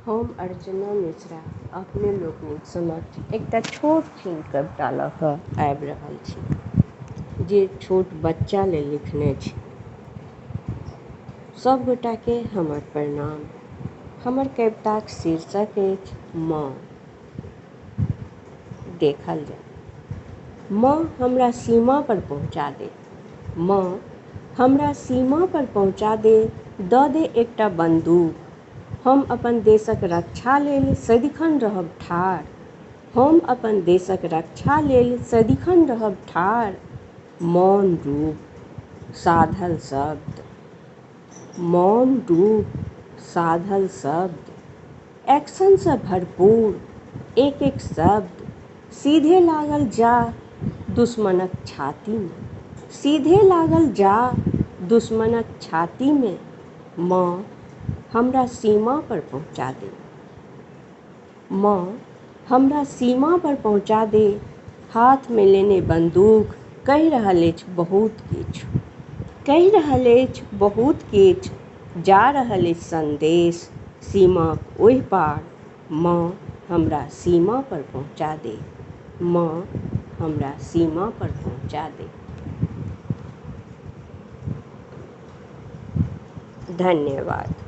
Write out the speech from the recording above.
हम अर्चना मिश्रा अपने लोकनिक समक्ष एकटा छोट छीन कविता लऽ कऽ आबि रहल छी जे छोट बच्चा लेल लिखने छी। सब गोटाके हमर प्रणाम। हमर कविताक शीर्षक अछि माँ। देखल जाय माँ हमरा सीमा पर पहुँचा दे, माँ हमरा सीमा पर पहुँचा दे, दऽ दे एकटा बंदूक। हम अपन देशक रक्षा लेल सदिखन रहब ठाढ़, हम अपन देशक रक्षा लेल सदिखन रहब ठाढ़। मौन रूप साधल शब्द, मौन रूप साधल शब्द, एक्शनसँ भरपूर एक एक शब्द सीधे लागल जा दुश्मनक छातीमे, सीधे लागल जा दुश्मनक छातीमे। माँ हमरा सीमा पर पहुँचा दे, माँ हमरा सीमा पर पहुँचा दे। हाथमे लेने बंदूक कहि रहल अछि बहुत किछु, कहि रहल अछि बहुत किछु, जा रहल अछि संदेश सीमाक ओहि पार। माँ हमरा सीमा पर पहुँचा दे, माँ हमरा सीमा पर पहुँचा दे। धन्यवाद।